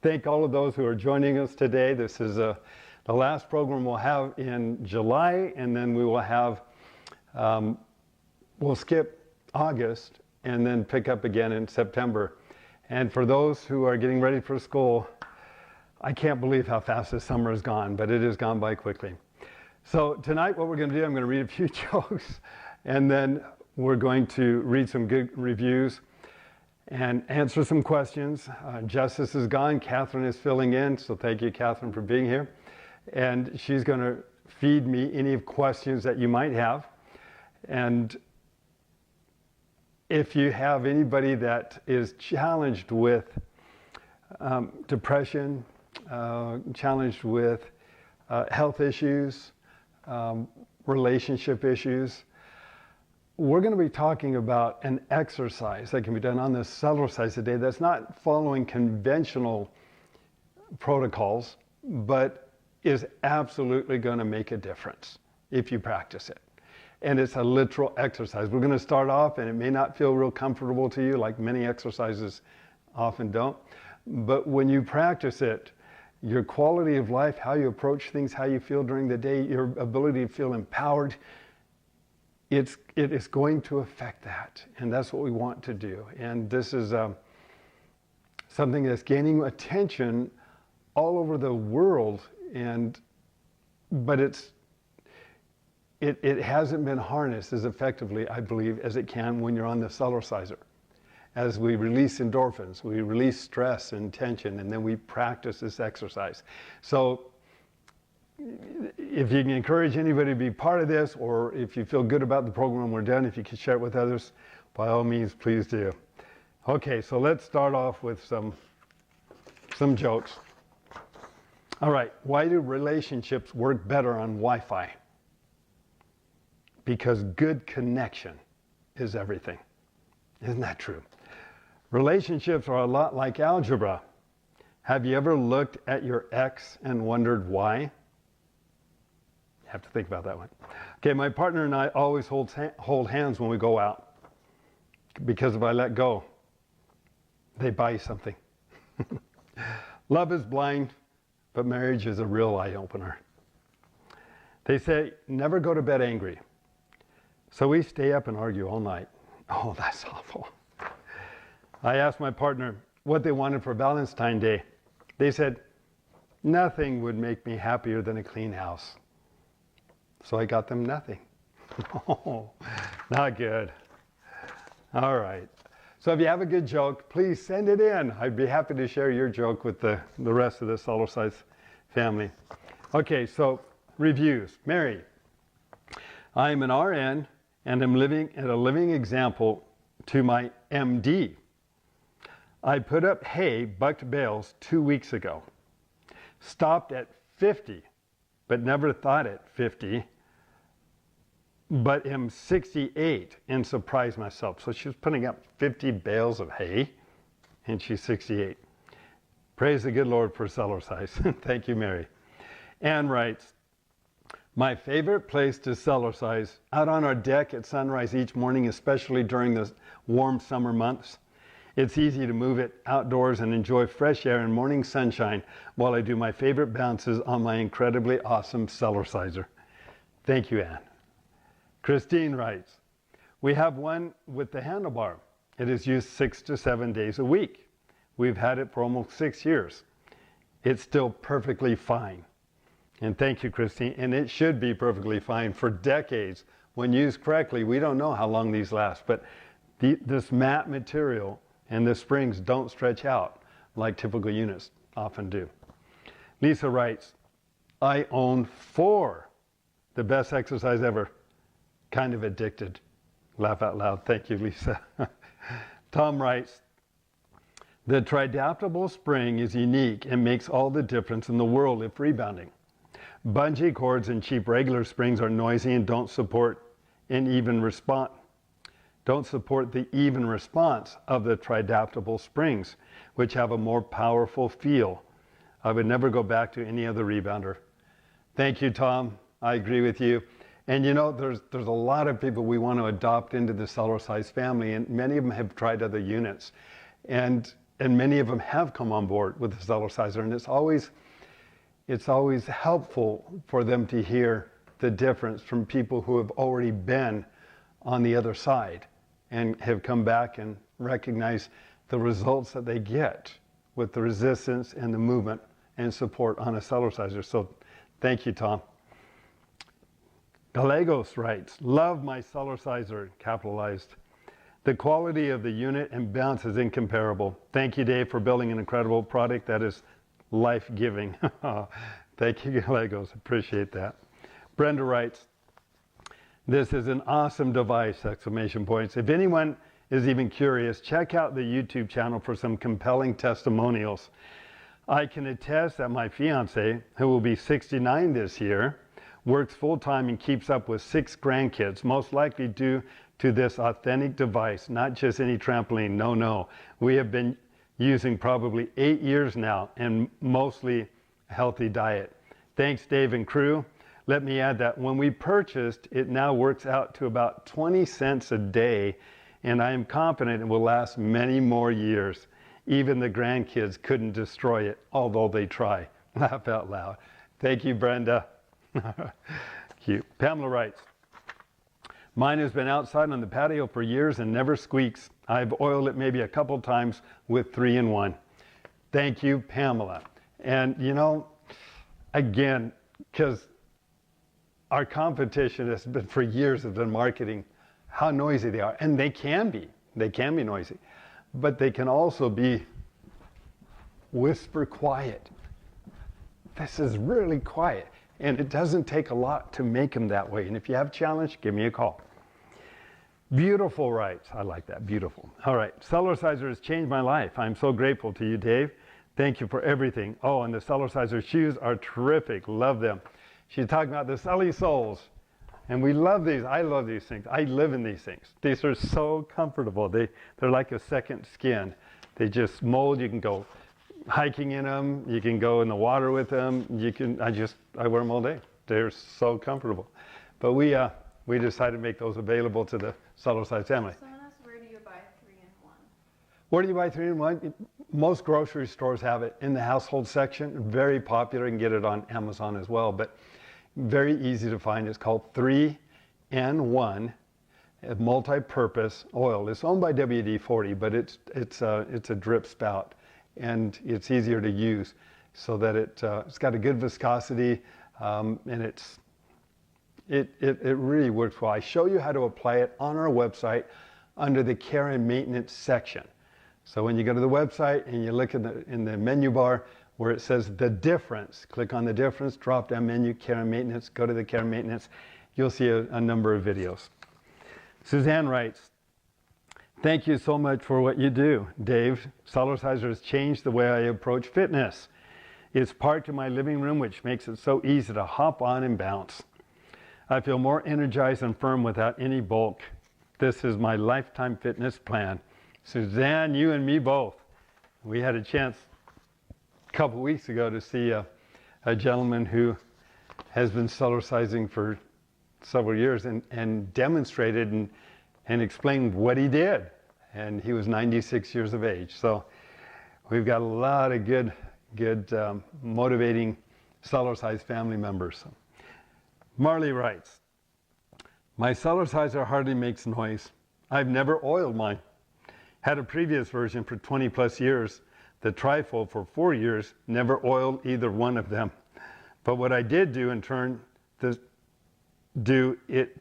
thank all of those who are joining us today. This is the last program we'll have in July, and then we will have, we'll skip August and then pick up again in September. And for those who are getting ready for school, I can't believe how fast this summer has gone, but it has gone by quickly. So tonight what we're going to do, I'm going to read a few jokes, and then we're going to read some good reviews and answer some questions. Justice is gone, Catherine is filling in, so thank you, Catherine, for being here. And she's going to feed me any questions that you might have. And if you have anybody that is challenged with depression, challenged with health issues, relationship issues, we're going to be talking about an exercise that can be done on the Cellercise today that's not following conventional protocols, but is absolutely going to make a difference if you practice it. And it's a literal exercise. We're going to start off, and it may not feel real comfortable to you, like many exercises often don't. But when you practice it, your quality of life, how you approach things, how you feel during the day, your ability to feel empowered, it is going to affect that. And that's what we want to do. And this is something that's gaining attention all over the world. But it hasn't been harnessed as effectively, I believe, as it can when you're on the Cellerciser. As we release endorphins, we release stress and tension, and then we practice this exercise. So if you can encourage anybody to be part of this, or if you feel good about the program when we're done, if you can share it with others, by all means, please do. Okay, so let's start off with some jokes. All right, why do relationships work better on Wi-Fi? Because good connection is everything. Isn't that true? Relationships are a lot like algebra. Have you ever looked at your ex and wondered why? You have to think about that one. Okay, my partner and I always hold hands when we go out, because if I let go, they buy something. Love is blind, but marriage is a real eye-opener. They say, never go to bed angry. So we stay up and argue all night. Oh, that's awful. I asked my partner what they wanted for Valentine's Day. They said, nothing would make me happier than a clean house. So I got them nothing. Oh, not good. All right. So if you have a good joke, please send it in. I'd be happy to share your joke with the rest of the Cellercise family. Okay, so reviews. Mary, I'm an RN and am living a living example to my MD. I put up hay, bucked bales 2 weeks ago. Stopped at 50, but never thought at 50, but am 68 and surprised myself. So she was putting up 50 bales of hay, and she's 68. Praise the good Lord for Cellercise. Thank you, Mary. Ann writes, my favorite place to Cellercise, out on our deck at sunrise each morning, especially during the warm summer months. It's easy to move it outdoors and enjoy fresh air and morning sunshine while I do my favorite bounces on my incredibly awesome Cellerciser. Thank you, Ann. Christine writes, we have one with the handlebar. It is used 6 to 7 days a week. We've had it for almost 6 years. It's still perfectly fine. And thank you, Christine. And it should be perfectly fine for decades. When used correctly, we don't know how long these last, but this mat material and the springs don't stretch out like typical units often do. Lisa writes, I own 4. The best exercise ever. Kind of addicted. Laugh out loud. Thank you, Lisa. Tom writes, the tridaptable spring is unique and makes all the difference in the world if rebounding. Bungee cords and cheap regular springs are noisy and don't support the even response of the tridaptable springs, which have a more powerful feel. I would never go back to any other rebounder. Thank you, Tom. I agree with you. And you know, there's a lot of people we want to adopt into the Cellercise family, and many of them have tried other units. And and many of them have come on board with the Cellerciser, and it's always helpful for them to hear the difference from people who have already been on the other side and have come back and recognize the results that they get with the resistance and the movement and support on a Cellerciser. So thank you, Tom. Gallegos writes, love my Cellerciser, capitalized. The quality of the unit and bounce is incomparable. Thank you, Dave, for building an incredible product that is life-giving. Thank you, Gallegos. Appreciate that. Brenda writes, this is an awesome device, exclamation points. If anyone is even curious, check out the YouTube channel for some compelling testimonials. I can attest that my fiance, who will be 69 this year, works full-time and keeps up with 6 grandkids, most likely due to this authentic device, not just any trampoline. No. We have been using probably 8 years now and mostly a healthy diet. Thanks, Dave and crew. Let me add that when we purchased, it now works out to about 20 cents a day, and I am confident it will last many more years. Even the grandkids couldn't destroy it, although they try. Laugh out loud. Thank you, Brenda. Cute. Pamela writes, mine has been outside on the patio for years and never squeaks. I've oiled it maybe a couple times with 3-in-1. Thank you, Pamela. And you know, again, because our competition has been for years of the marketing, how noisy they are. And they can be noisy, but they can also be whisper quiet. This is really quiet. And it doesn't take a lot to make them that way. And if you have a challenge, give me a call. Beautiful writes, I like that, beautiful. All right, Cellerciser has changed my life. I'm so grateful to you, Dave. Thank you for everything. Oh, and the Cellerciser shoes are terrific, love them. She's talking about the Celly soles. And we love these, I love these things. I live in these things. These are so comfortable. They're like a second skin. They just mold, you can go hiking in them, you can go in the water with them, I wear them all day. They're so comfortable. But we decided to make those available to the Cellercise family. Someone asked, where do you buy 3-in-1? Where do you buy 3-in-1? Most grocery stores have it in the household section. Very popular. You can get it on Amazon as well, but very easy to find. It's called 3-in-1, a multi-purpose oil. It's owned by WD-40, but it's a drip spout, and it's easier to use so that it's got a good viscosity, and it really works well. I show you how to apply it on our website under the care and maintenance section. So when you go to the website and you look in the menu bar where it says the difference, click on the difference, drop down menu, care and maintenance, go to the care and maintenance, you'll see a number of videos. Suzanne writes, thank you so much for what you do, Dave. Cellerciser has changed the way I approach fitness. It's parked in my living room, which makes it so easy to hop on and bounce. I feel more energized and firm without any bulk. This is my lifetime fitness plan. Suzanne, you and me both. We had a chance a couple weeks ago to see a gentleman who has been Cellercising for several years and demonstrated and explained what he did. And he was 96 years of age. So we've got a lot of good motivating Cellercise family members. Marley writes, my Cellerciser hardly makes noise. I've never oiled mine. Had a previous version for 20 plus years. The trifold for 4 years, never oiled either one of them. But what I did do it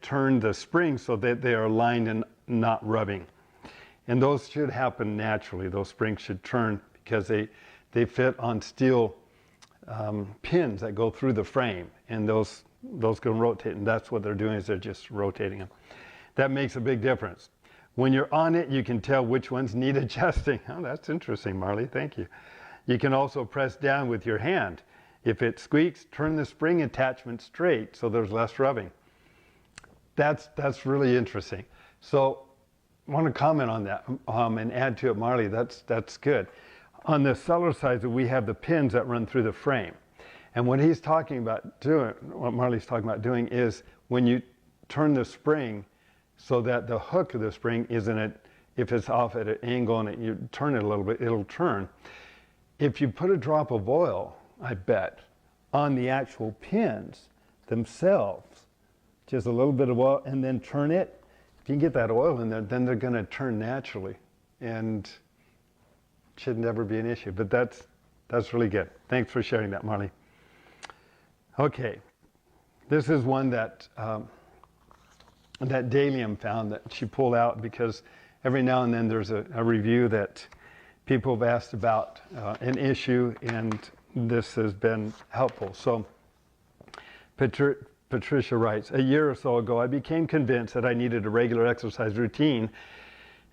turned the springs so that they are aligned and not rubbing. And those should happen naturally. Those springs should turn because they fit on steel pins that go through the frame, and those can rotate, and that's what they're doing, is they're just rotating them. That makes a big difference. When you're on it, you can tell which ones need adjusting. Oh, that's interesting, Marley, thank you. You can also press down with your hand. If it squeaks, turn the spring attachment straight so there's less rubbing. That's really interesting. So I want to comment on that and add to it, Marley, that's good. On the Cellerciser, we have the pins that run through the frame. And what he's talking about doing, what Marley's talking about doing, is when you turn the spring so that the hook of the spring is in if it's off at an angle and you turn it a little bit, it'll turn. If you put a drop of oil, I bet, on the actual pins themselves, just a little bit of oil, and then turn it, if you can get that oil in there, then they're going to turn naturally, and should never be an issue. But that's really good. Thanks for sharing that, Marley. Okay, this is one that that Dalium found that she pulled out, because every now and then there's a review that people have asked about an issue, and this has been helpful. So Patricia writes, a year or so ago, I became convinced that I needed a regular exercise routine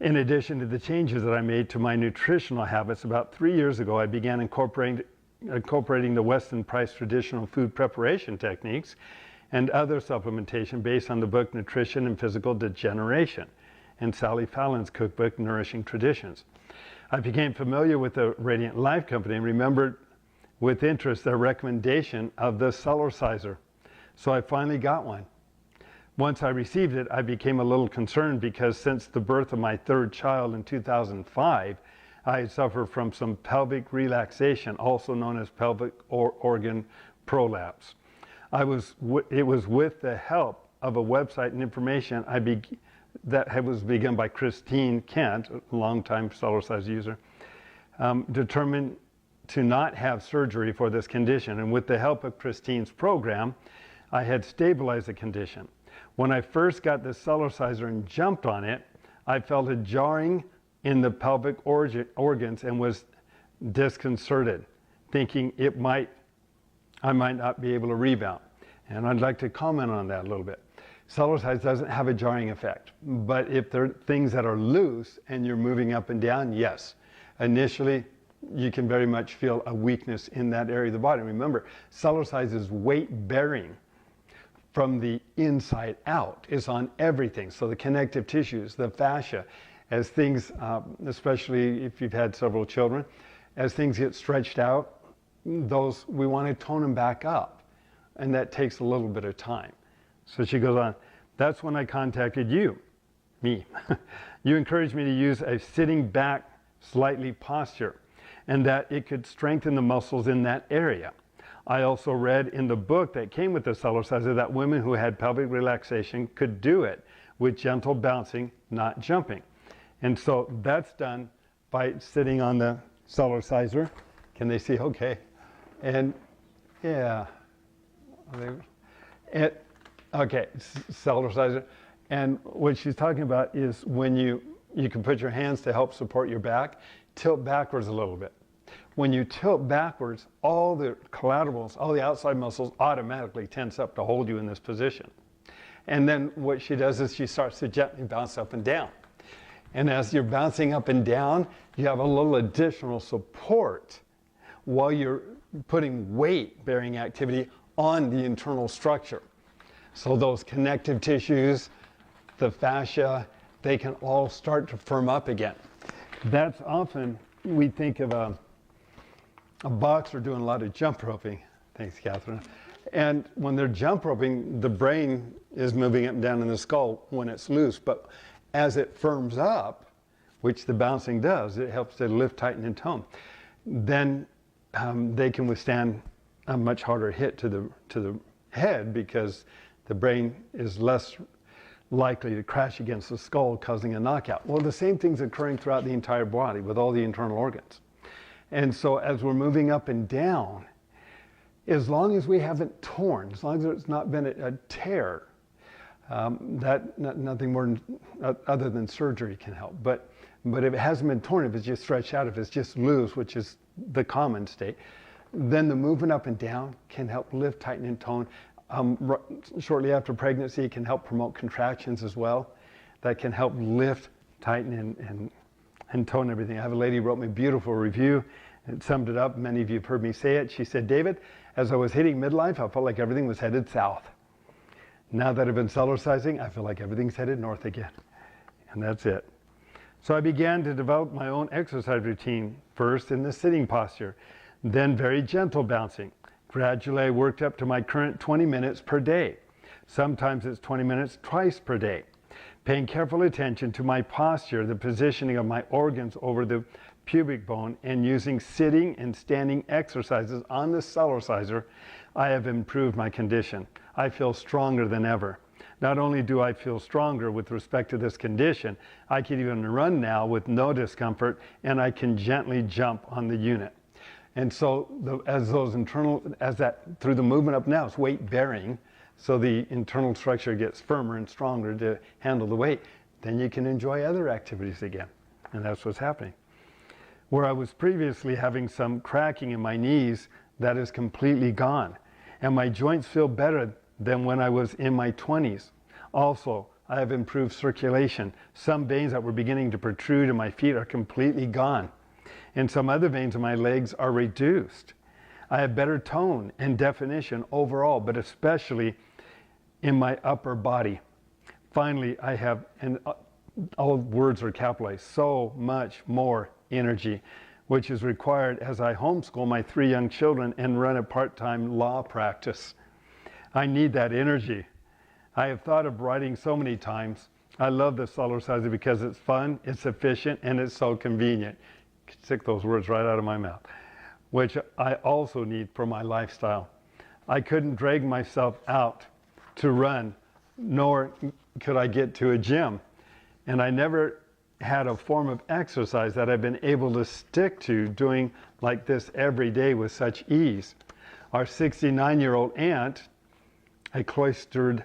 in addition to the changes that I made to my nutritional habits. About 3 years ago, I began incorporating the Weston Price traditional food preparation techniques and other supplementation based on the book Nutrition and Physical Degeneration and Sally Fallon's cookbook, Nourishing Traditions. I became familiar with the Radiant Life Company and remembered with interest their recommendation of the Cellerciser. So I finally got one. Once I received it, I became a little concerned, because since the birth of my third child in 2005, I had suffered from some pelvic relaxation, also known as pelvic organ prolapse. It was with the help of a website and information that was begun by Christine Kent, a longtime Cellercise user, determined to not have surgery for this condition. And with the help of Christine's program, I had stabilized the condition. When I first got the Cellerciser and jumped on it, I felt a jarring in the pelvic organs and was disconcerted, thinking I might not be able to rebound. And I'd like to comment on that a little bit. Cellercise doesn't have a jarring effect, but if there are things that are loose and you're moving up and down, yes. Initially, you can very much feel a weakness in that area of the body. Remember, Cellercise is weight bearing from the inside out. It's on everything. So the connective tissues, the fascia, as things, especially if you've had several children, as things get stretched out, we want to tone them back up. And that takes a little bit of time. So she goes on, that's when I contacted you, me. You encouraged me to use a sitting back slightly posture, and that it could strengthen the muscles in that area. I also read in the book that came with the Cellerciser that women who had pelvic relaxation could do it with gentle bouncing, not jumping. And so that's done by sitting on the Cellerciser. Can they see? Okay. And yeah. Okay, Cellerciser. And what she's talking about is when you can put your hands to help support your back, tilt backwards a little bit. When you tilt backwards, all the collaterals, all the outside muscles automatically tense up to hold you in this position. And then what she does is she starts to gently bounce up and down. And as you're bouncing up and down, you have a little additional support while you're putting weight-bearing activity on the internal structure. So those connective tissues, the fascia, they can all start to firm up again. That's often, we think of a boxer doing a lot of jump roping. Thanks, Catherine. And when they're jump roping, the brain is moving up and down in the skull when it's loose. But as it firms up, which the bouncing does, it helps to lift, tighten, and tone. Then they can withstand a much harder hit to the head, because the brain is less likely to crash against the skull, causing a knockout. Well, the same thing's occurring throughout the entire body with all the internal organs. And so as we're moving up and down, as long as we haven't torn, as long as it's not been a tear, nothing more other than surgery can help. But if it hasn't been torn, if it's just stretched out, if it's just loose, which is the common state, then the movement up and down can help lift, tighten, and tone. Shortly after pregnancy, it can help promote contractions as well. That can help lift, tighten, and tone everything. I have a lady who wrote me a beautiful review. It summed it up. Many of you have heard me say it. She said, David, as I was hitting midlife, I felt like everything was headed south. Now that I've been Cellercising, I feel like everything's headed north again. And that's it. So I began to develop my own exercise routine, first in the sitting posture, then very gentle bouncing. Gradually, I worked up to my current 20 minutes per day. Sometimes it's 20 minutes twice per day. Paying careful attention to my posture, the positioning of my organs over the pubic bone, and using sitting and standing exercises on the Cellerciser, I have improved my condition. I feel stronger than ever. Not only do I feel stronger with respect to this condition, I can even run now with no discomfort, and I can gently jump on the unit. And so through the movement up now, it's weight bearing, so the internal structure gets firmer and stronger to handle the weight. Then you can enjoy other activities again. And that's what's happening. Where I was previously having some cracking in my knees, that is completely gone. And my joints feel better than when I was in my 20s. Also, I have improved circulation. Some veins that were beginning to protrude in my feet are completely gone. And some other veins in my legs are reduced. I have better tone and definition overall, but especially in my upper body. Finally, I have, and all words are capitalized, so much more energy, which is required as I homeschool my 3 young children and run a part-time law practice. I need that energy. I have thought of writing so many times. I love the Cellerciser because it's fun, it's efficient, and it's so convenient. Stick those words right out of my mouth, which I also need for my lifestyle. I couldn't drag myself out to run, nor could I get to a gym. And I never had a form of exercise that I've been able to stick to doing like this every day with such ease. Our 69-year-old aunt, a cloistered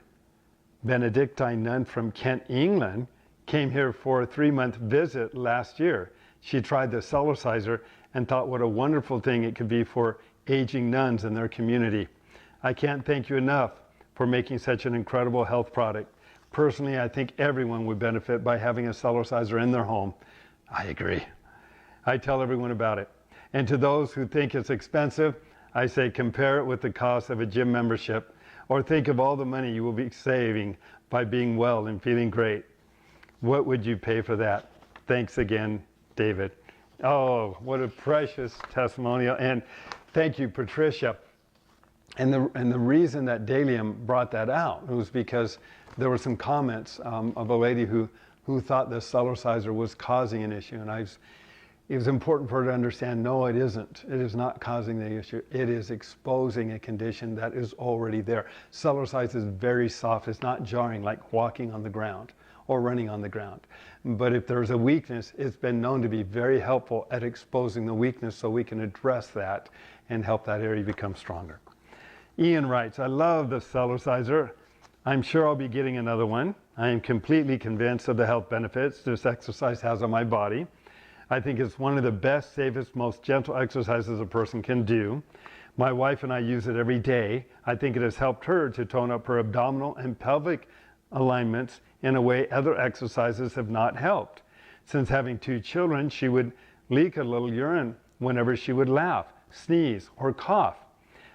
Benedictine nun from Kent, England, came here for a 3-month visit last year. She tried the Cellerciser and thought what a wonderful thing it could be for aging nuns in their community. I can't thank you enough for making such an incredible health product. Personally, I think everyone would benefit by having a Cellerciser in their home. I agree. I tell everyone about it. And to those who think it's expensive, I say compare it with the cost of a gym membership, or think of all the money you will be saving by being well and feeling great. What would you pay for that? Thanks again, David. Oh, what a precious testimonial. And thank you, Patricia. And the reason that Dalium brought that out was because there were some comments of a lady who thought the Cellerciser was causing an issue. And it was important for her to understand, no, it isn't. It is not causing the issue. It is exposing a condition that is already there. Cellercise is very soft. It's not jarring like walking on the ground or running on the ground. But if there's a weakness, it's been known to be very helpful at exposing the weakness so we can address that and help that area become stronger. Ian writes, I love the Cellerciser. I'm sure I'll be getting another one. I am completely convinced of the health benefits this exercise has on my body. I think it's one of the best, safest, most gentle exercises a person can do. My wife and I use it every day. I think it has helped her to tone up her abdominal and pelvic alignments in a way other exercises have not helped. Since having 2 children, she would leak a little urine whenever she would laugh, sneeze, or cough.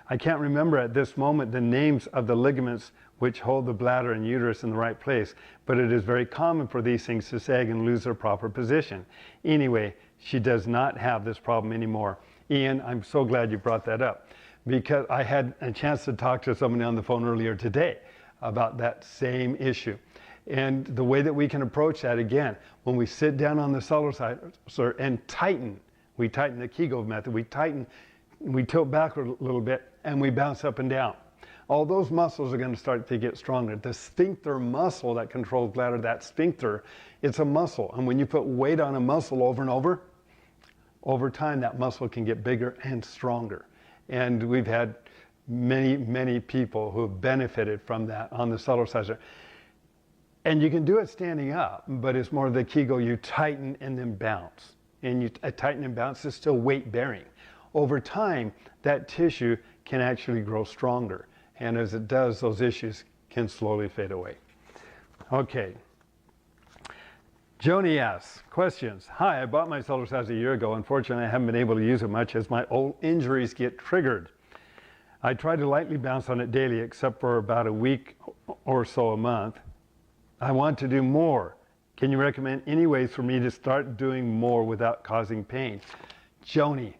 I can't remember at this moment the names of the ligaments which hold the bladder and uterus in the right place, but it is very common for these things to sag and lose their proper position. Anyway, she does not have this problem anymore. Ian, I'm so glad you brought that up, because I had a chance to talk to somebody on the phone earlier today about that same issue. And the way that we can approach that, again, when we sit down on the Cellerciser and tighten, we tighten the Kegel method, we tighten, we tilt backward a little bit, and we bounce up and down. All those muscles are going to start to get stronger. The sphincter muscle that controls bladder, that sphincter, it's a muscle. And when you put weight on a muscle over and over time, that muscle can get bigger and stronger. And we've had many, many people who have benefited from that on the Cellerciser. And you can do it standing up, but it's more the Kegel. You tighten and then bounce. And you tighten and bounce is still weight bearing. Over time, that tissue can actually grow stronger. And as it does, those issues can slowly fade away. Okay. Joni asks, questions. Hi, I bought my Cellercise a year ago. Unfortunately, I haven't been able to use it much as my old injuries get triggered. I try to lightly bounce on it daily, except for about a week or so a month. I want to do more. Can you recommend any ways for me to start doing more without causing pain? Joni,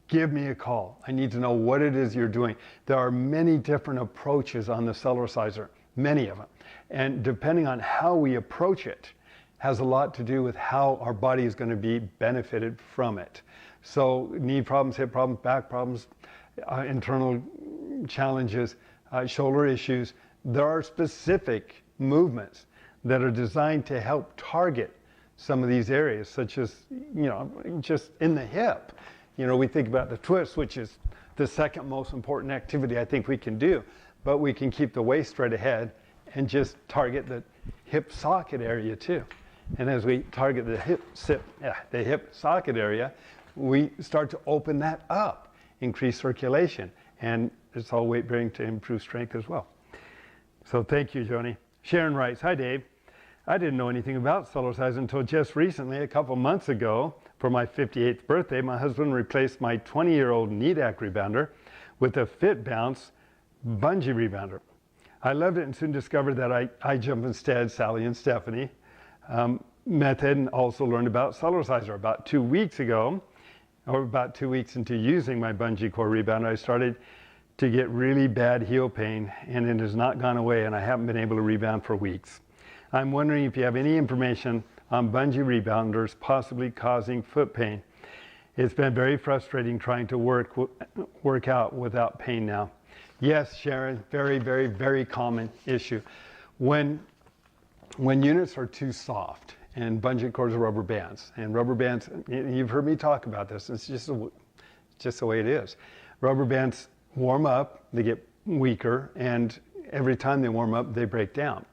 give me a call. I need to know what it is you're doing. There are many different approaches on the Cellerciser. many of them. And depending on how we approach it, has a lot to do with how our body is going to be benefited from it. So knee problems, hip problems, back problems, internal challenges, shoulder issues, there are specific movements that are designed to help target some of these areas, such as, just in the hip. We think about the twist, which is the second most important activity I think we can do, but we can keep the waist straight ahead and just target the hip socket area too. And as we target the hip socket area, we start to open that up, increase circulation, and it's all weight bearing to improve strength as well. So thank you, Joni. Sharon writes, "Hi Dave. I didn't know anything about Cellercise until just recently, a couple months ago. For my 58th birthday, my husband replaced my 20-year-old knee-DAC rebounder with a Fit Bounce bungee rebounder. I loved it and soon discovered that I jump instead, Sally and Stephanie, method, and also learned about Cellerciser. About 2 weeks ago, or about 2 weeks into using my bungee core rebounder, I started to get really bad heel pain, and it has not gone away, and I haven't been able to rebound for weeks. I'm wondering if you have any information on bungee rebounders possibly causing foot pain. It's been very frustrating trying to work out without pain now." Yes, Sharon, very, very, very common issue. When units are too soft, and bungee cords are rubber bands, and rubber bands, you've heard me talk about this, it's just the way it is. Rubber bands warm up, they get weaker, and every time they warm up, they break down.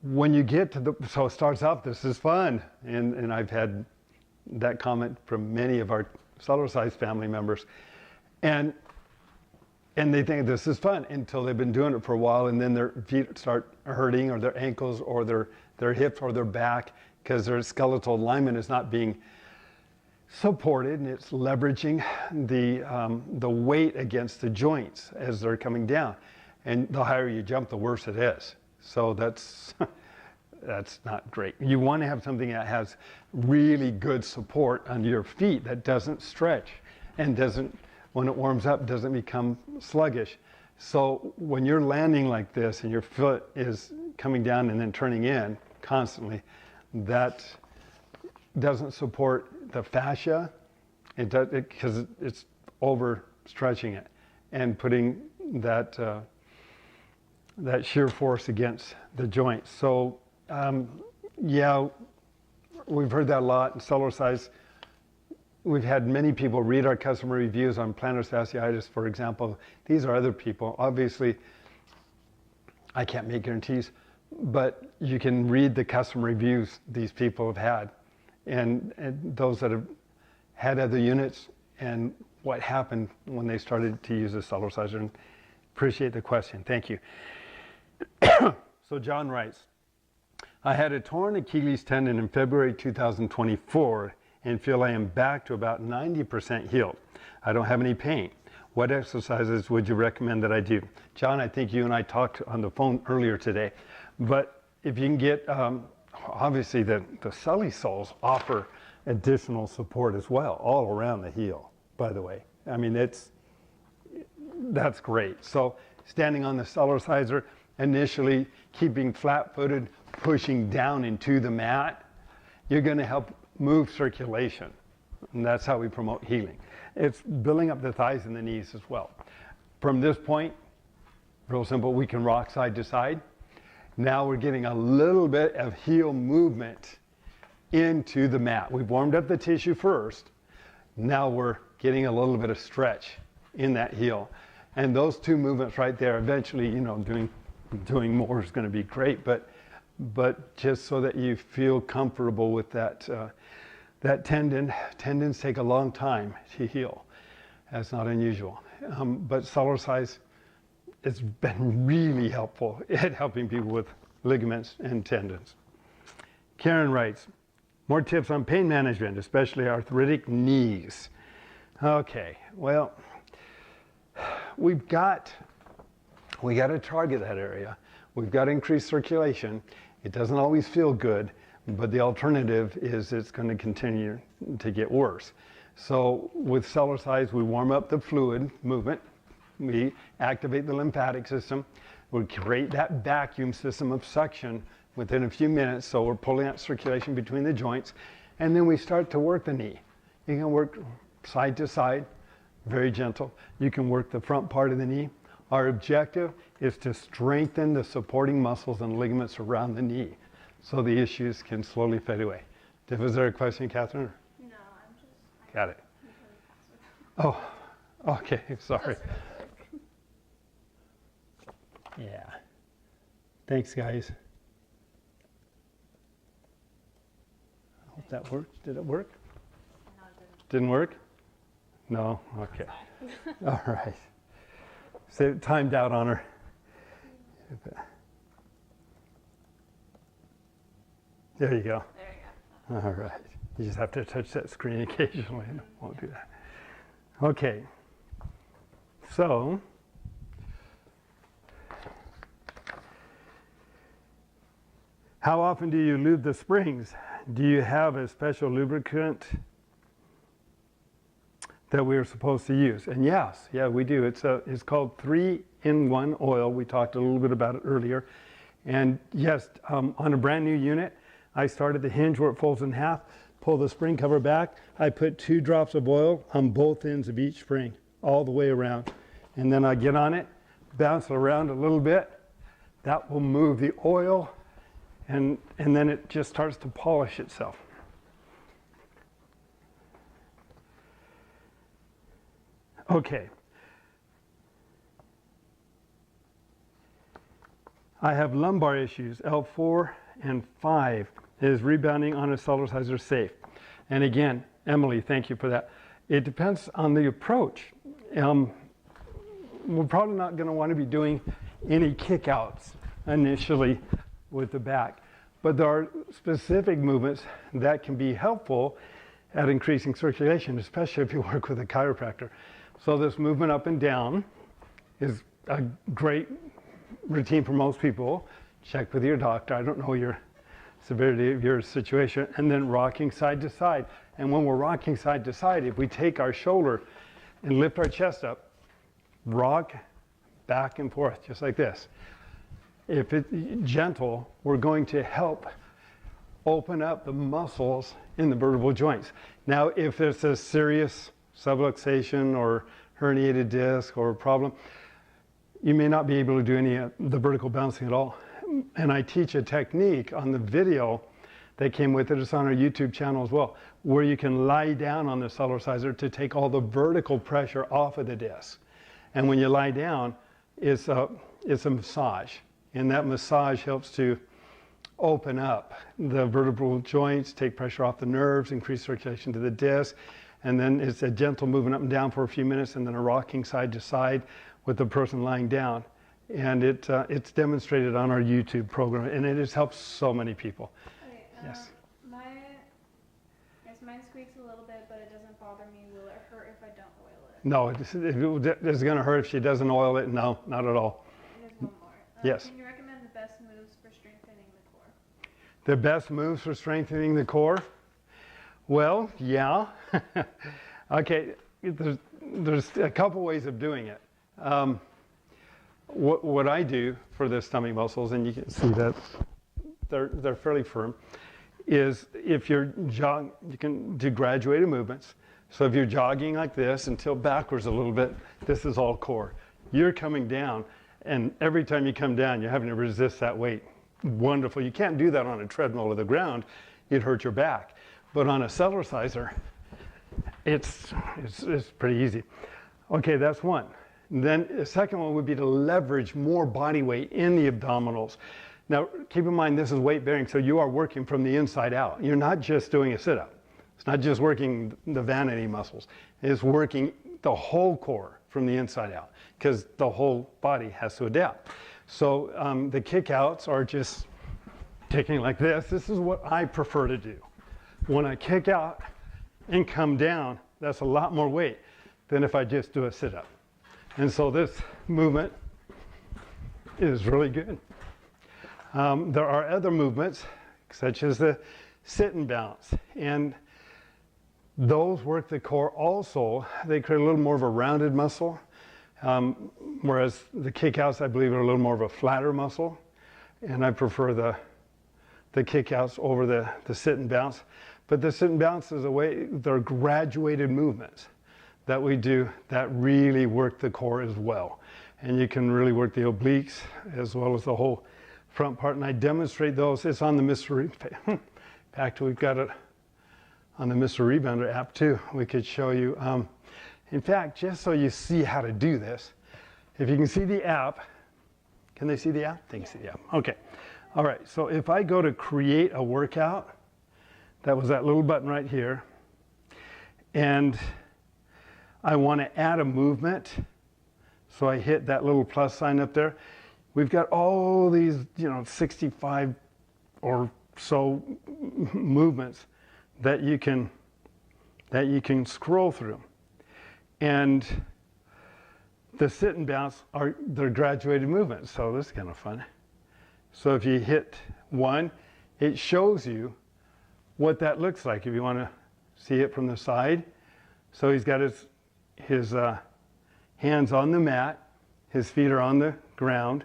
When you get to so it starts off, this is fun, and I've had that comment from many of our Cellercise family members, and they think this is fun until they've been doing it for a while, and then their feet start hurting, or their ankles, or their hips, or their back, because their skeletal alignment is not being supported, and it's leveraging the weight against the joints as they're coming down. And the higher you jump, the worse it is. So that's not great. You want to have something that has really good support under your feet, that doesn't stretch and doesn't, when it warms up, doesn't become sluggish. So when you're landing like this and your foot is coming down and then turning in constantly, that doesn't support the fascia. It does it because it's overstretching it and putting that shear force against the joints. So yeah, we've heard that a lot in Cellercise. We've had many people read our customer reviews on plantar fasciitis, for example. These are other people. Obviously, I can't make guarantees, but you can read the customer reviews these people have had, and those that have had other units, and what happened when they started to use the Cellerciser. And appreciate the question. Thank you. So John writes, "I had a torn Achilles tendon in February 2024 and feel I am back to about 90% healed. I don't have any pain. What exercises would you recommend that I do?" John, I think you and I talked on the phone earlier today, but if you can get, obviously the Cellercises offer additional support as well, all around the heel, by the way. I mean, that's great. So standing on the Cellerciser, initially keeping flat-footed, pushing down into the mat, you're going to help move circulation, and that's how we promote healing. It's building up the thighs and the knees as well. From this point, real simple, we can rock side to side. Now we're getting a little bit of heel movement into the mat. We've warmed up the tissue first. Now we're getting a little bit of stretch in that heel. And those two movements right there, eventually, doing more is going to be great, but just so that you feel comfortable with that tendon. Tendons take a long time to heal. That's not unusual. But Cellercise has been really helpful at helping people with ligaments and tendons. Karen writes, "More tips on pain management, especially arthritic knees." Okay, well, we got to target that area. We've got to increase circulation. It doesn't always feel good, but the alternative is it's going to continue to get worse. So with Cellercise, we warm up the fluid movement. We activate the lymphatic system. We'll create that vacuum system of suction within a few minutes, so we're pulling out circulation between the joints, and then we start to work the knee. You can work side to side, very gentle. You can work the front part of the knee. Our objective is to strengthen the supporting muscles and ligaments around the knee so the issues can slowly fade away. Was there a question, Catherine? No, I'm just. Got it. I'm really Oh, okay, sorry. Just really quick. Yeah. Thanks, guys. I hope that worked. Did it work? No, it didn't. Didn't work? No? Okay. All right. So it timed out on her. There you go. There you go. All right. You just have to touch that screen occasionally. And it won't do that. Okay. So, how often do you lube the springs? Do you have a special lubricant that we are supposed to use? And yes, yeah, we do. It's called 3-in-1 oil. We talked a little bit about it earlier. And yes, on a brand new unit, I start at the hinge where it folds in half, pull the spring cover back. I put 2 drops of oil on both ends of each spring, all the way around. And then I get on it, bounce it around a little bit. That will move the oil, and then it just starts to polish itself. Okay. I have lumbar issues, L4 and 5. Is rebounding on a Cellerciser safe? And again, Emily, thank you for that. It depends on the approach. We're probably not going to want to be doing any kickouts initially with the back, but there are specific movements that can be helpful at increasing circulation, especially if you work with a chiropractor. So this movement up and down is a great routine for most people. Check with your doctor. I don't know your severity of your situation. And then rocking side to side. And when we're rocking side to side, if we take our shoulder and lift our chest up, rock back and forth, just like this. If it's gentle, we're going to help open up the muscles in the vertebral joints. Now, if it's a serious subluxation or herniated disc or a problem, you may not be able to do any of the vertical bouncing at all. And I teach a technique on the video that came with it. It's on our YouTube channel as well, where you can lie down on the Cellerciser to take all the vertical pressure off of the disc. And when you lie down, it's a massage. And that massage helps to open up the vertebral joints, take pressure off the nerves, increase circulation to the disc. And then it's a gentle movement up and down for a few minutes, and then a rocking side to side with the person lying down. And it's demonstrated on our YouTube program, and it has helped so many people. Okay, Yes. Mine squeaks a little bit, but it doesn't bother me. Will it hurt if I don't oil it? No, it's going to hurt if she doesn't oil it. No, not at all. There's one more. Yes. Can you recommend the best moves for strengthening the core? The best moves for strengthening the core? Well, yeah. Okay, there's a couple ways of doing it. What I do for the stomach muscles, and you can see that they're fairly firm, is if you're jogging, you can do graduated movements. So if you're jogging like this and tilt backwards a little bit, this is all core. You're coming down, and every time you come down, you're having to resist that weight. Wonderful. You can't do that on a treadmill or the ground. You'd hurt your back. But on a Cellerciser, it's pretty easy. Okay, that's one. Then the second one would be to leverage more body weight in the abdominals. Now, keep in mind, this is weight bearing, so you are working from the inside out. You're not just doing a sit-up. It's not just working the vanity muscles. It's working the whole core from the inside out, because the whole body has to adapt. So the kickouts are just kicking like this. This is what I prefer to do. When I kick out and come down, that's a lot more weight than if I just do a sit-up. And so this movement is really good. There are other movements, such as the sit and bounce, and those work the core also. They create a little more of a rounded muscle. Whereas the kickouts, I believe, are a little more of a flatter muscle, and I prefer the kickouts over the sit and bounce. But the sit and bounce is a way, they're graduated movements that we do that really work the core as well. And you can really work the obliques as well as the whole front part. And I demonstrate those. It's on the Mr. In fact, we've got it on the Mr. Rebounder app too. We could show you. In fact, just so you see how to do this, if you can see the app, can they see the app? They can see the app. Okay. All right. So if I go to create a workout, that was that little button right here, and I want to add a movement, so I hit that little plus sign up there. We've got all these, 65 or so movements that you can scroll through. And the sit and bounce they're graduated movements, so this is kind of fun. So if you hit one, it shows you what that looks like if you want to see it from the side. So he's got his hands on the mat, his feet are on the ground,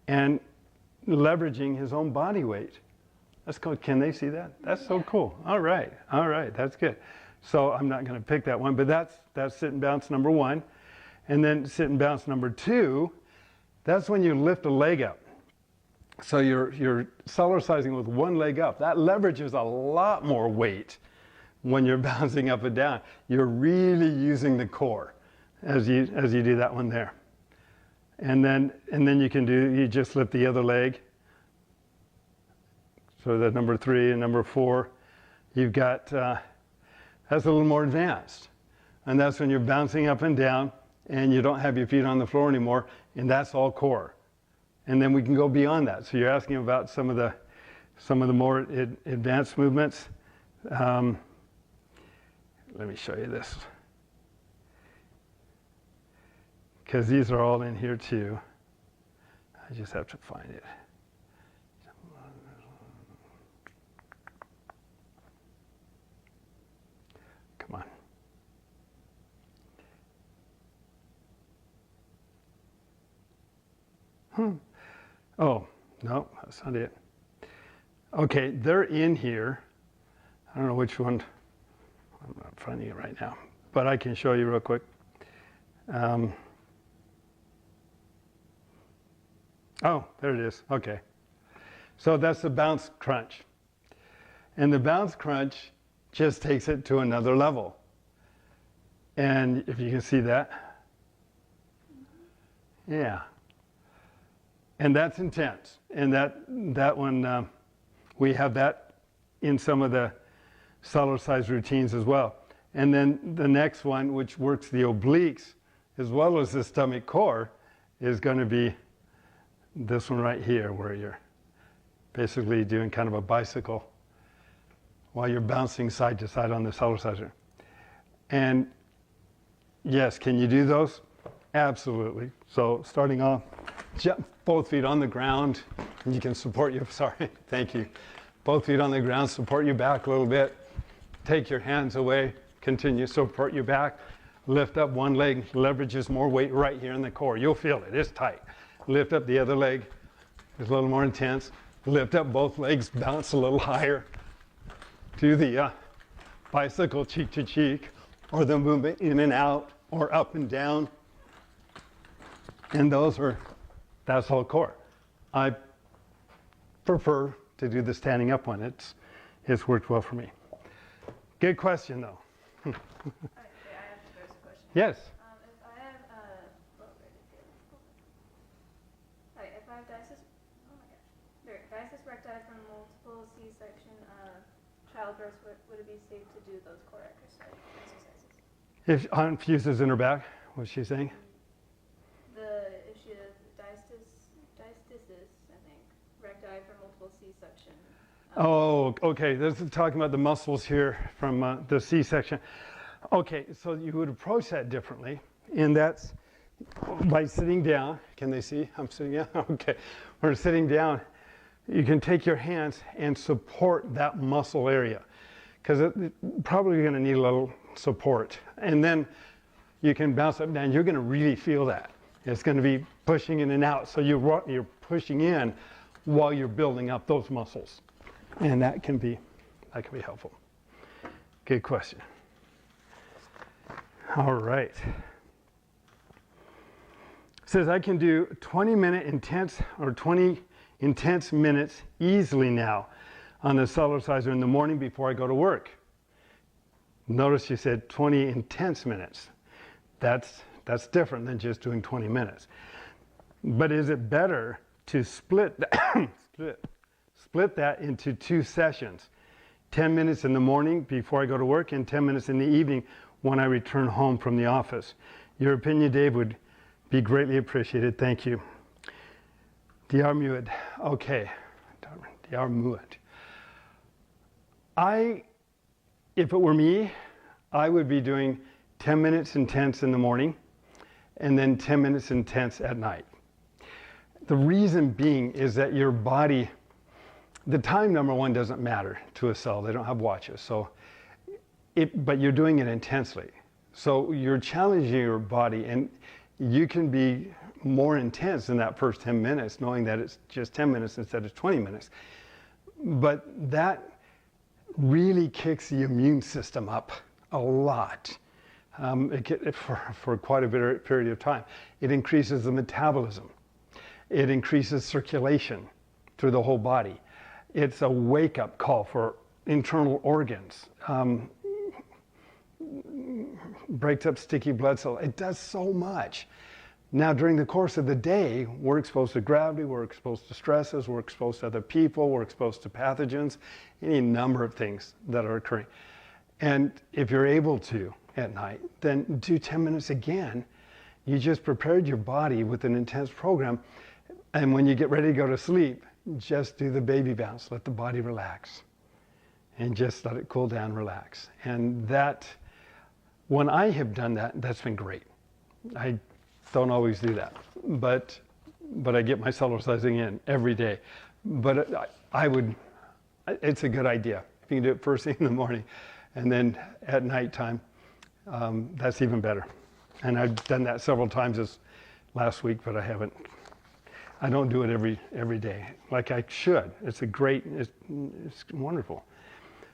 and leveraging his own body weight. That's cool. Can they see that? That's so cool. All right, that's good. So I'm not going to pick that one, but that's sit and bounce number one. And then sit and bounce number two, that's when you lift a leg up. So you're Cellercising with one leg up. That leverages a lot more weight when you're bouncing up and down. You're really using the core as you do that one there. And then you just lift the other leg. So that number three and number four, you've got, that's a little more advanced. And that's when you're bouncing up and down and you don't have your feet on the floor anymore, and that's all core. And then we can go beyond that. So you're asking about some of the more advanced movements. Let me show you this, because these are all in here too. I just have to find it. Come on. Oh, no, that's not it. Okay, they're in here. I don't know which one. I'm not finding it right now, but I can show you real quick. Oh, there it is. Okay. So that's the bounce crunch. And the bounce crunch just takes it to another level. And if you can see that. Yeah. And that's intense. And that one, we have that in some of the Cellercise routines as well. And then the next one, which works the obliques as well as the stomach core, is going to be this one right here, where you're basically doing kind of a bicycle while you're bouncing side to side on the Cellerciser. And yes, can you do those? Absolutely. So starting off, both feet on the ground, and you can support your, sorry, thank you. Both feet on the ground, support your back a little bit. Take your hands away, continue, support your back. Lift up one leg, leverages more weight right here in the core. You'll feel it, it's tight. Lift up the other leg, it's a little more intense. Lift up both legs, bounce a little higher. Do the bicycle cheek to cheek, or the movement in and out, or up and down. And that's all core. I prefer to do the standing up one. It's worked well for me. Good question though. I have to pose a question. Yes. If I have if I have diastasis recti from multiple C-section childbirth, would it be safe to do those core exercises? If Aunt fuses in her back, what's she saying? If she has diastasis, I think, recti from multiple C-section. Oh, okay. This is talking about the muscles here from the C-section. Okay, so you would approach that differently, and that's by sitting down. Can they see? I'm sitting down? Okay. When we're sitting down, you can take your hands and support that muscle area, because it's probably going to need a little support. And then you can bounce up and down. You're going to really feel that. It's going to be pushing in and out. So you're pushing in while you're building up those muscles. And that can be helpful. Good question. All right. It says I can do 20 intense minutes easily now on the Cellerciser in the morning before I go to work. Notice you said 20 intense minutes. That's different than just doing 20 minutes. But is it better to split that into 2 sessions? 10 minutes in the morning before I go to work and 10 minutes in the evening when I return home from the office. Your opinion, Dave, would be greatly appreciated. Thank you. Diarmuid. Okay. Diarmuid. If it were me, I would be doing 10 minutes intense in the morning and then 10 minutes intense at night. The reason being is that your body, the time, number one, doesn't matter to a cell. They don't have watches. But you're doing it intensely. So you're challenging your body, and you can be more intense in that first 10 minutes, knowing that it's just 10 minutes instead of 20 minutes. But that really kicks the immune system up a lot for quite a period of time. It increases the metabolism. It increases circulation through the whole body. It's a wake-up call for internal organs. Breaks up sticky blood cells. It does so much. Now, during the course of the day, we're exposed to gravity, we're exposed to stresses, we're exposed to other people, we're exposed to pathogens, any number of things that are occurring. And if you're able to at night, then do 10 minutes again. You just prepared your body with an intense program. And when you get ready to go to sleep, just do the baby bounce. Let the body relax. And just let it cool down, relax. And that, when I have done that, that's been great. I don't always do that, but I get my Cellercising in every day. But it's a good idea. If you can do it first thing in the morning and then at nighttime, that's even better. And I've done that several times this last week, but I don't do it every day like I should. It's wonderful.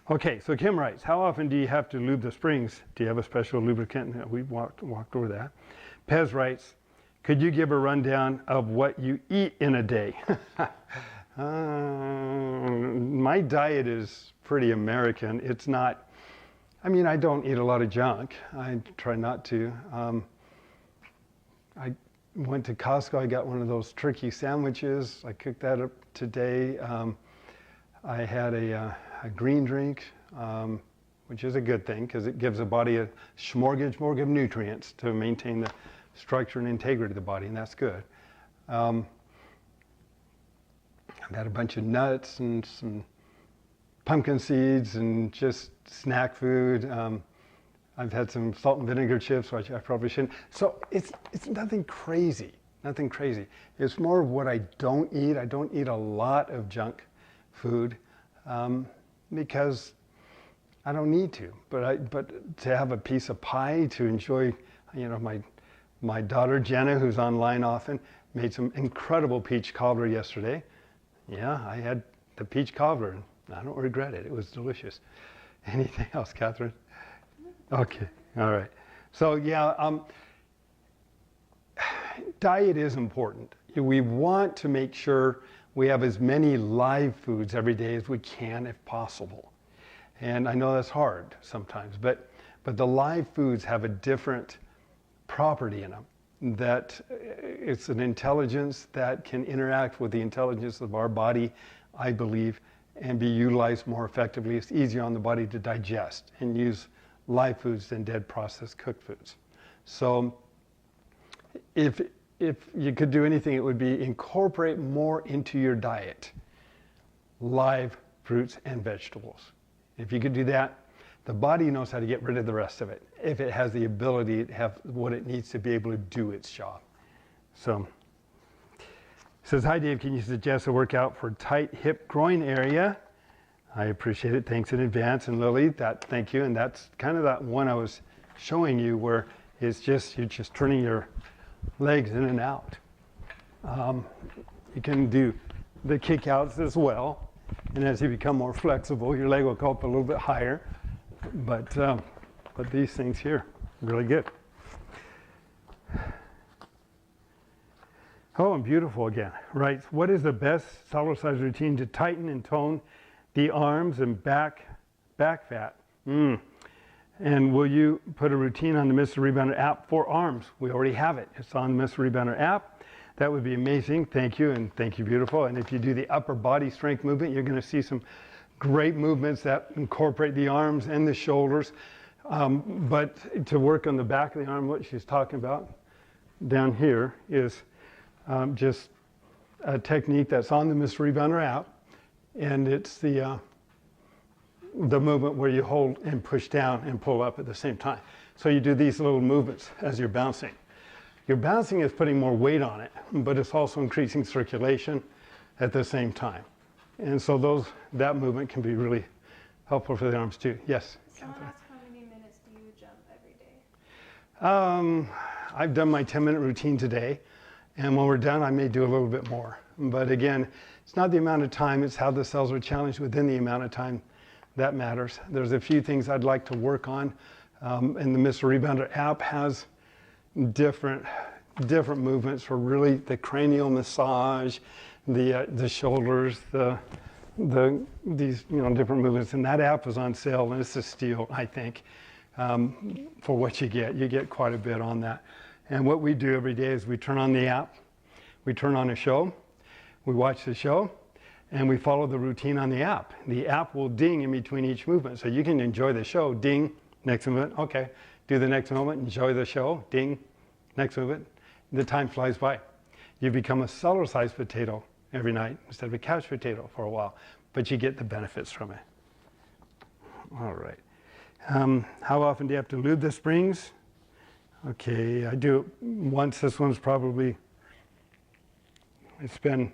Okay, so Kim writes, how often do you have to lube the springs? Do you have a special lubricant? We walked over that. Pez writes, could you give a rundown of what you eat in a day? My diet is pretty American. It's not, I don't eat a lot of junk. I try not to. I went to Costco. I got one of those turkey sandwiches. I cooked that up today. I had a green drink, which is a good thing because it gives the body a smorgasbord of nutrients to maintain the structure and integrity of the body, and that's good. I've had a bunch of nuts and some pumpkin seeds and just snack food. I've had some salt and vinegar chips, which I probably shouldn't. So it's nothing crazy, nothing crazy. It's more of what I don't eat. I don't eat a lot of junk food because I don't need to. But to have a piece of pie, to enjoy, my daughter Jenna, who's online often, made some incredible peach cobbler yesterday. Yeah, I had the peach cobbler, and I don't regret it. It was delicious. Anything else, Catherine? Okay, all right. So yeah, diet is important. We want to make sure we have as many live foods every day as we can if possible. And I know that's hard sometimes, but the live foods have a different property in them, that it's an intelligence that can interact with the intelligence of our body, I believe, and be utilized more effectively. It's easier on the body to digest and use live foods than dead processed cooked foods. So if you could do anything, it would be incorporate more into your diet live fruits and vegetables. If you could do that, the body knows how to get rid of the rest of it if it has the ability to have what it needs to be able to do its job. So, it says, hi Dave, can you suggest a workout for tight hip groin area? I appreciate it. Thanks in advance. And Lily, thank you. And that's kind of that one I was showing you where It's just, you're just turning your legs in and out. You can do the kick outs as well. And as you become more flexible, your leg will go up a little bit higher. But these things here, really good. Oh, and beautiful again, right? What is the best Cellercise routine to tighten and tone the arms and back fat? And will you put a routine on the Mr. Rebounder app for arms? We already have it. It's on the Mr. Rebounder app. That would be amazing. Thank you, and thank you, beautiful. And if you do the upper body strength movement, you're going to see some great movements that incorporate the arms and the shoulders. But to work on the back of the arm, what she's talking about down here is just a technique that's on the Mr. Rebounder app, and it's the movement where you hold and push down and pull up at the same time. So you do these little movements as you're bouncing. Your bouncing is putting more weight on it, but it's also increasing circulation at the same time. And so that movement can be really helpful for the arms too. Yes? Someone asked how many minutes do you jump every day? I've done my 10-minute routine today, and when we're done, I may do a little bit more. But again, it's not the amount of time, it's how the cells are challenged within the amount of time that matters. There's a few things I'd like to work on, and the Mr. Rebounder app has different movements for really the cranial massage, the shoulders, these different movements. And that app is on sale, and it's a steal, I think, for what you get. You get quite a bit on that. And what we do every day is we turn on the app, we turn on a show, we watch the show, and we follow the routine on the app. The app will ding in between each movement, so you can enjoy the show. Ding, next movement, okay. Do the next movement, enjoy the show, ding, next movement. The time flies by. You become a Cellercise potato every night instead of a couch potato for a while, but you get the benefits from it. All right. How often do you have to lube the springs? Okay, I do it once. This one's probably, it's been,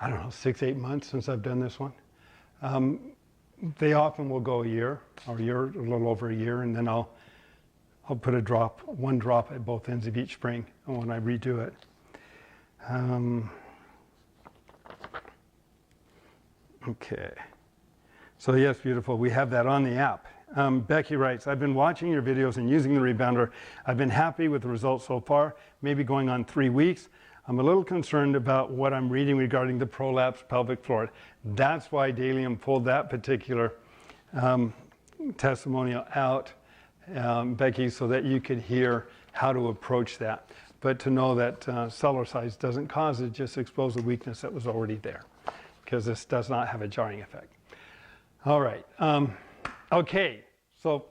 I don't know, 6-8 months since I've done this one. They often will go a year, or a little over a year, and then I'll put one drop at both ends of each spring when I redo it. Okay. So yes, beautiful. We have that on the app. Becky writes, I've been watching your videos and using the Rebounder. I've been happy with the results so far, maybe going on 3 weeks. I'm a little concerned about what I'm reading regarding the prolapsed pelvic floor. That's why Dalium pulled that particular testimonial out, Becky, so that you could hear how to approach that. But to know that Cellercise doesn't cause it, just expose the weakness that was already there, because this does not have a jarring effect. All right. Okay, so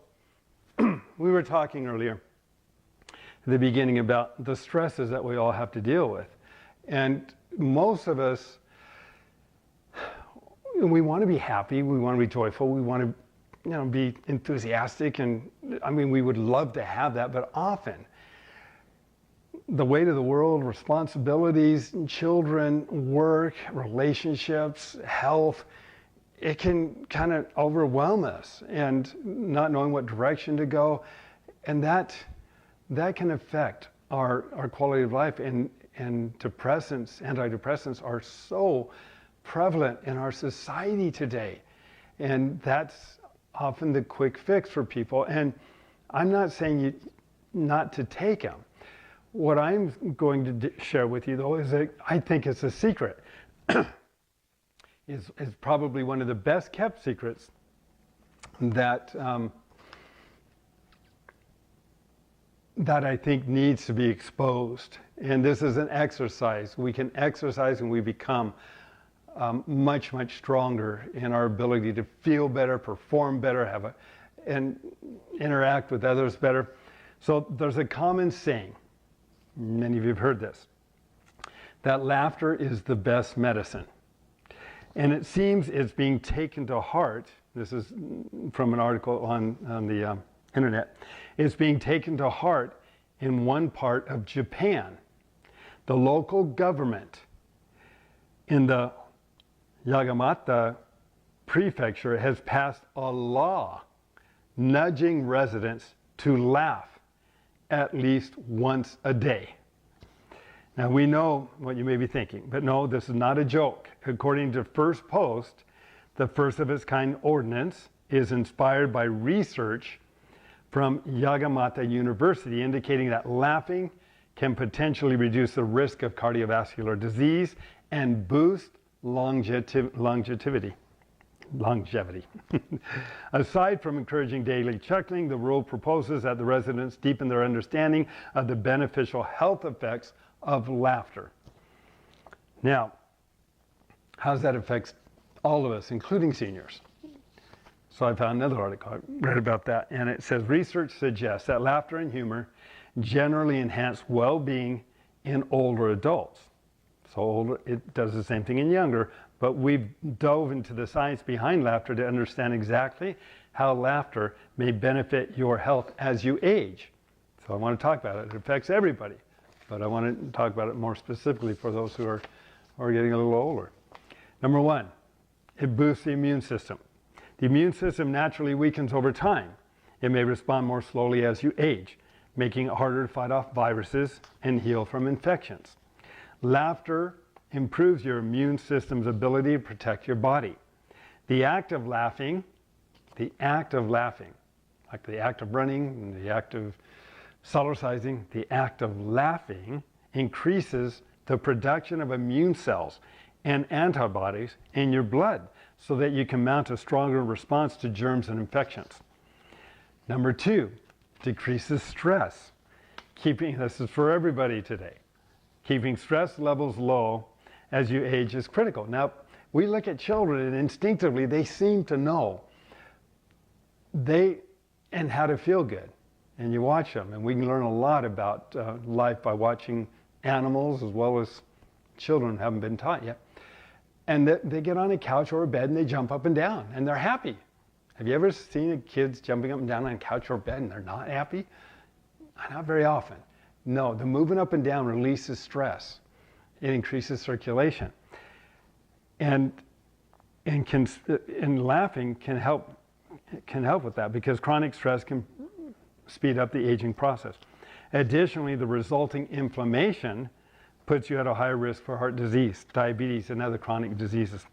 we were talking earlier at the beginning about the stresses that we all have to deal with. And most of us, we want to be happy, we want to be joyful, we want to be enthusiastic, and I mean, we would love to have that, but often the weight of the world, responsibilities, children, work, relationships, health, it can kind of overwhelm us, and not knowing what direction to go, and that can affect our quality of life. And antidepressants are so prevalent in our society today, and that's often the quick fix for people. And I'm not saying not to take them. What I'm going to share with you, though, is that I think it's a secret. is probably one of the best kept secrets that that I think needs to be exposed. And this is an exercise. We can exercise and we become much, much stronger in our ability to feel better, perform better, and interact with others better. So there's a common saying, many of you have heard this, that laughter is the best medicine. And it seems it's being taken to heart. This is from an article on the internet. It's being taken to heart in one part of Japan. The local government in the Yamagata prefecture has passed a law nudging residents to laugh at least once a day. Now we know what you may be thinking, but no, this is not a joke. According to First Post, the first of its kind ordinance is inspired by research from Yagamata University indicating that laughing can potentially reduce the risk of cardiovascular disease and boost longevity. Aside from encouraging daily chuckling, the rule proposes that the residents deepen their understanding of the beneficial health effects of laughter. Now, how does that affect all of us, including seniors? So I found another article, I read about that, and it says research suggests that laughter and humor generally enhance well-being in older adults. So older, it does the same thing in younger, but we've dove into the science behind laughter to understand exactly how laughter may benefit your health as you age. So I want to talk about it. It affects everybody, but I want to talk about it more specifically for those who are getting a little older. Number one, it boosts the immune system. The immune system naturally weakens over time. It may respond more slowly as you age, making it harder to fight off viruses and heal from infections. Laughter improves your immune system's ability to protect your body. The act of laughing, like the act of running, and the act of Cellercising, the act of laughing increases the production of immune cells and antibodies in your blood so that you can mount a stronger response to germs and infections. Number two, decreases stress. This is for everybody today. Keeping stress levels low as you age is critical. Now, we look at children and instinctively they seem to know and how to feel good. And you watch them, and we can learn a lot about life by watching animals as well as children haven't been taught yet. And they get on a couch or a bed and they jump up and down and they're happy. Have you ever seen kids jumping up and down on a couch or a bed and they're not happy? Not very often. No, the moving up and down releases stress. It increases circulation. And laughing can help with that because chronic stress can speed up the aging process. Additionally, the resulting inflammation puts you at a higher risk for heart disease, diabetes, and other chronic diseases.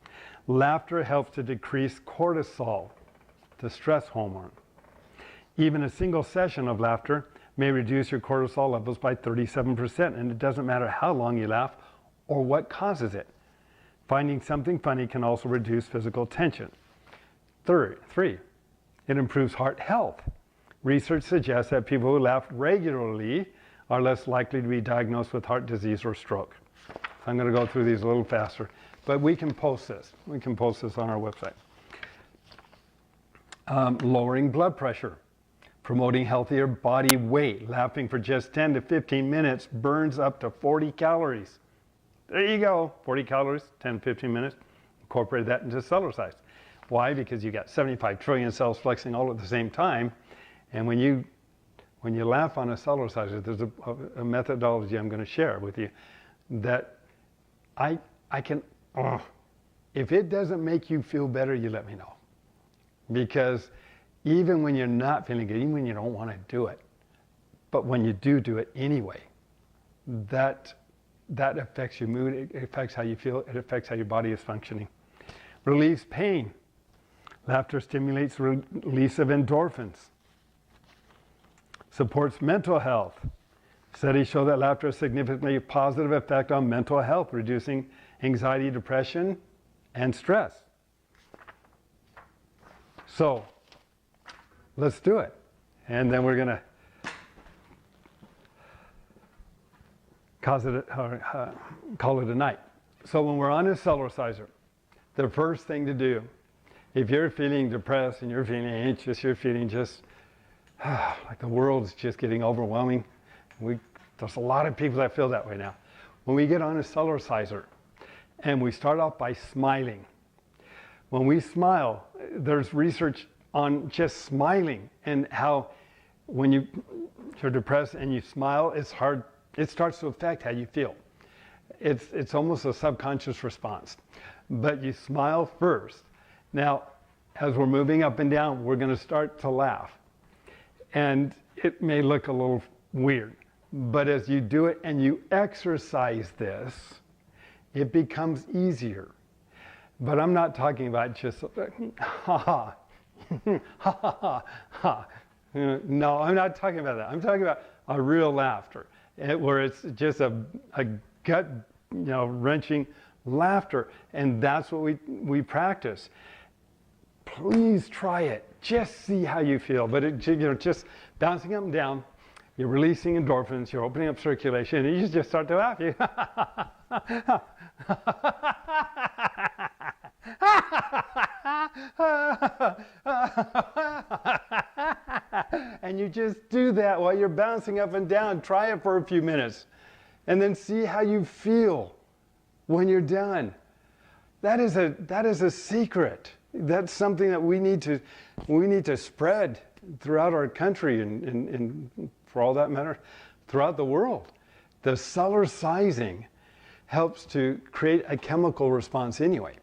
Laughter helps to decrease cortisol, the stress hormone. Even a single session of laughter may reduce your cortisol levels by 37%, and it doesn't matter how long you laugh or what causes it. Finding something funny can also reduce physical tension. Three, it improves heart health. Research suggests that people who laugh regularly are less likely to be diagnosed with heart disease or stroke. So I'm going to go through these a little faster, but we can post this. We can post this on our website. Lowering blood pressure, promoting healthier body weight. Laughing for just 10 to 15 minutes burns up to 40 calories. There you go, 40 calories, 10 to 15 minutes. Incorporate that into Cellercise. Why? Because you got 75 trillion cells flexing all at the same time. And when you laugh on a Cellerciser, there's a methodology I'm going to share with you that I can, if it doesn't make you feel better, you let me know. Because even when you're not feeling good, even when you don't want to do it, but when you do it anyway, that affects your mood, it affects how you feel, it affects how your body is functioning. Relieves pain. Laughter stimulates release of endorphins. Supports mental health. Studies show that laughter has a significantly positive effect on mental health, reducing anxiety, depression, and stress. So, let's do it. And then we're going to call it a night. So when we're on a Cellerciser, the first thing to do, if you're feeling depressed and you're feeling anxious, you're feeling just like the world's just getting overwhelming. There's a lot of people that feel that way now. When we get on a Cellerciser and we start off by smiling. When we smile, there's research on just smiling and how when you're depressed and you smile, it starts to affect how you feel. It's almost a subconscious response. But you smile first. Now, as we're moving up and down, we're going to start to laugh. And it may look a little weird, but as you do it and you exercise this, it becomes easier. But I'm not talking about just ha ha, ha ha ha. No, I'm not talking about that. I'm talking about a real laughter, where it's just a gut, wrenching laughter, and that's what we practice. Please try it. Just see how you feel. But just bouncing up and down, you're releasing endorphins, you're opening up circulation, and you just start to laugh. And you just do that while you're bouncing up and down. Try it for a few minutes, and then see how you feel when you're done. That is a secret. That's something that we need to spread throughout our country and for all that matter, throughout the world. The Cellercising helps to create a chemical response anyway.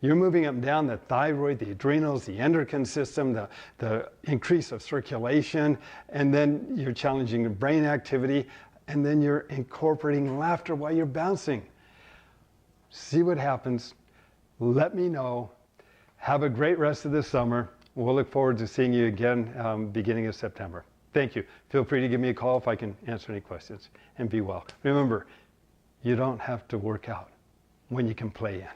You're moving up and down the thyroid, the adrenals, the endocrine system, the increase of circulation, and then you're challenging the brain activity, and then you're incorporating laughter while you're bouncing. See what happens. Let me know. Have a great rest of the summer. We'll look forward to seeing you again beginning of September. Thank you. Feel free to give me a call if I can answer any questions. And be well. Remember, you don't have to work out when you can play in.